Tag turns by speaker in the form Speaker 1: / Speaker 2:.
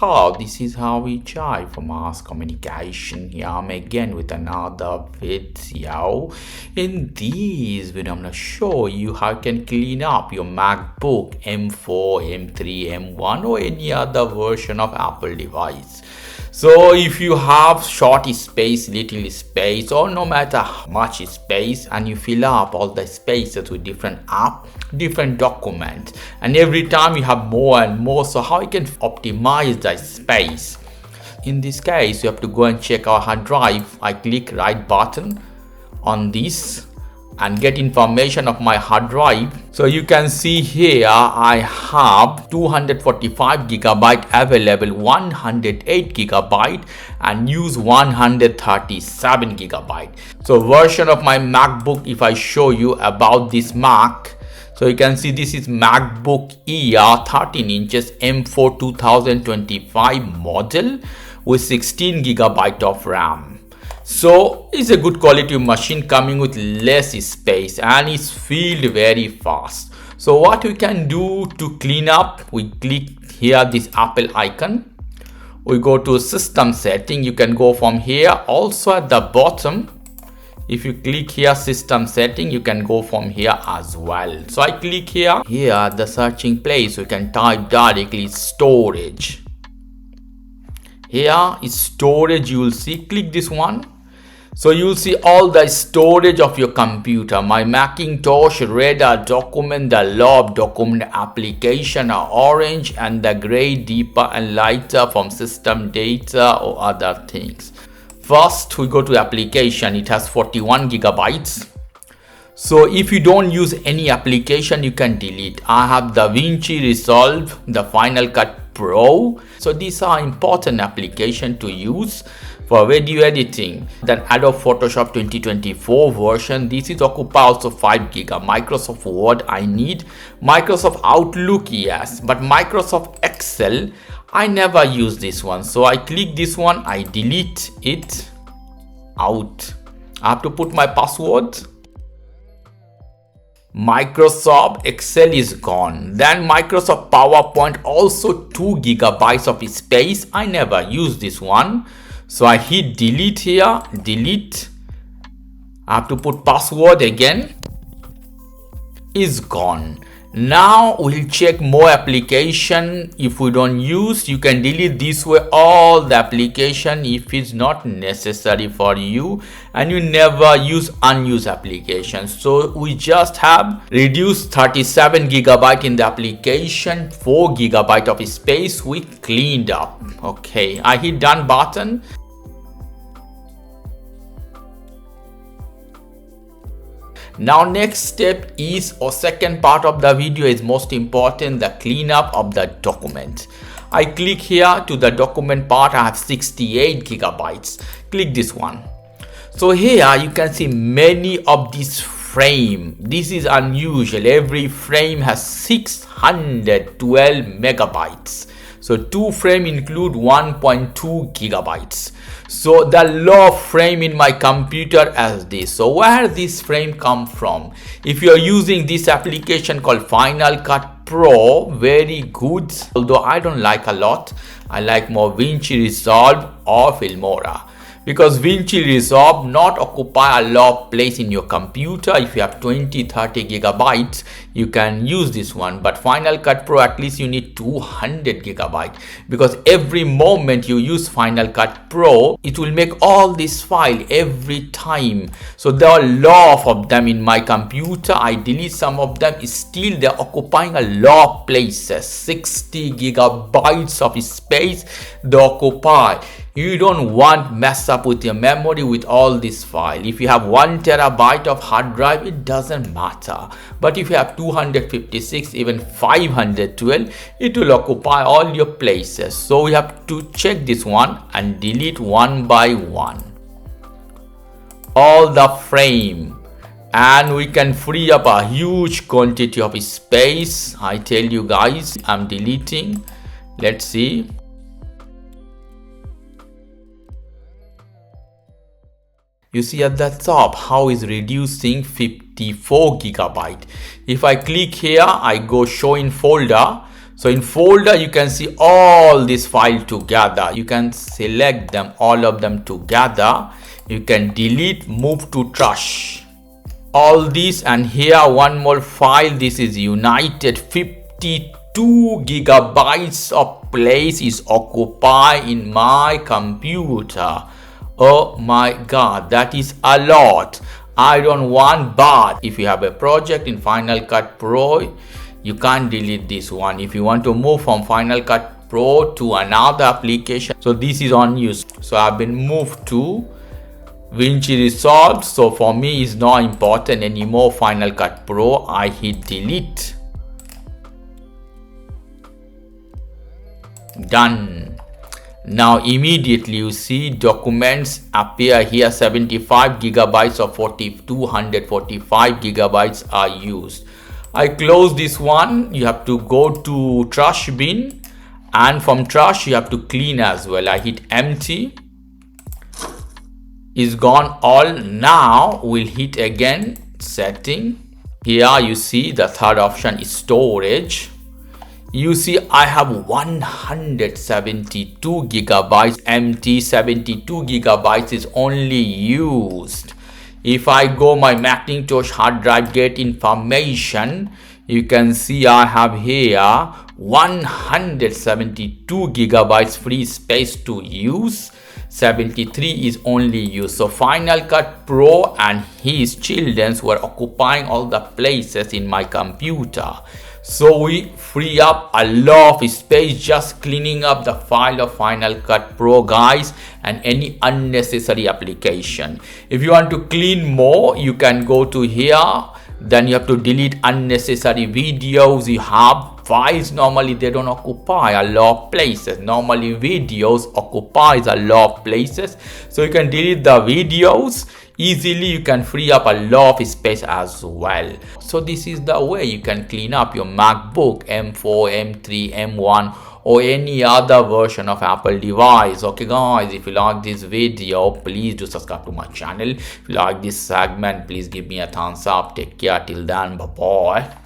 Speaker 1: this is how we try for mass communication. Here I'm again with another video. In this video, I'm gonna show you how you can clean up your MacBook M4, M3, M1 or any other version of Apple device. So if you have short space, little space, or no matter how much space, and you fill up all the spaces with different app, different documents, and every time you have more and more, so how you can optimize the space? In this case, you have to go and check our hard drive. I click right button on this and get information of my hard drive. So you can see here I have 245 gigabyte available, 108 gigabyte and use 137 gigabyte. So version of my MacBook, if I show you about this Mac, so you can see this is MacBook Air 13 inches M4 2025 model with 16 gigabyte of RAM. So it's a good quality machine coming with less space and it's filled very fast. So what we can do to clean up, we click here this Apple icon, we go to system setting. You can go from here. Also at the bottom, if you click here system setting, you can go from here as well. So I click here at the searching place, we can type directly storage. Here is storage, you will see, click this one. So you'll see all the storage of your computer. My Macintosh red are document, the lob document application are orange, and the gray deeper and lighter from system data or other things. First we go to application. It has 41 gigabytes. So if you don't use any application, you can delete. I have DaVinci Resolve, the Final Cut Pro. So these are important application to use for video editing. Then Adobe Photoshop 2024 version, this is occupy also 5 giga. Microsoft Word I need. Microsoft Outlook, yes, but Microsoft Excel I never use this one. So I click this one, I delete it out. I have to put my password. Microsoft Excel is gone. Then Microsoft PowerPoint, also 2 gigabytes of space. I never use this one. So I hit delete here, delete. I have to put password again. Is gone. Now we'll check more application. If we don't use, you can delete this way all the application if it's not necessary for you and you never use unused applications. So we just have reduced 37 gigabyte in the application, 4 gigabyte of space we cleaned up. Okay, I hit done button. Now next step is, or second part of the video is most important, the cleanup of the document. I click here to the document part. I have 68 gigabytes. Click this one. So here you can see many of these frame. This is unusual. Every frame has 612 megabytes. So 2 frame include 1.2 gigabytes. So the low frame in my computer as this. So where this frame come from? If you are using this application called Final Cut Pro, very good. Although I don't like a lot. I like more DaVinci Resolve or Filmora. Because DaVinci Resolve not occupy a lot of place in your computer. If you have 20-30 gigabytes, you can use this one. But Final Cut Pro, at least you need 200 gigabytes. Because every moment you use Final Cut Pro, it will make all this file every time. So there are a lot of them in my computer. I delete some of them. Still they're occupying a lot of places. 60 gigabytes of space they occupy. You don't want mess up with your memory with all this file. If you have 1 terabyte of hard drive, it doesn't matter. But if you have 256, even 512, it will occupy all your places. So we have to check this one and delete one by one all the frame, and we can free up a huge quantity of space. I tell you guys, I'm deleting. Let's see. You see at the top how is reducing 54 gigabyte. If I click here, I go show in folder. So in folder, you can see all this file together. You can select them, all of them together. You can delete, move to trash. All this, and here one more file. This is United 52 gigabytes of place is occupied in my computer. Oh my god, that is a lot. I don't want, but if you have a project in Final Cut Pro, you can't delete this one. If you want to move from Final Cut Pro to another application, so this is unused. So I've been moved to Vinci Resolve. So for me, it's not important anymore. Final Cut Pro, I hit delete. Done. Now immediately you see documents appear here. 75 gigabytes of 245 gigabytes are used. I close this one. You have to go to trash bin, and from trash you have to clean as well. I hit empty. Is gone all. Now we'll hit again setting. Here you see the third option is storage. You see I have 172 gigabytes empty. 72 gigabytes is only used. If I go my Macintosh hard drive, get information, you can see I have here 172 gigabytes free space to use. 73 is only used. So Final Cut Pro and his children were occupying all the places in my computer. So we free up a lot of space just cleaning up the file of Final Cut Pro, guys, and any unnecessary application. If you want to clean more, you can go to here. Then you have to delete unnecessary videos. You have files, normally they don't occupy a lot of places. Normally videos occupies a lot of places. So you can delete the videos. Easily you can free up a lot of space as well. So this is the way you can clean up your MacBook M4, M3, M1 or any other version of Apple device. Okay guys, if you like this video, please do subscribe to my channel. If you like this segment, please give me a thumbs up. Take care till then, bye bye.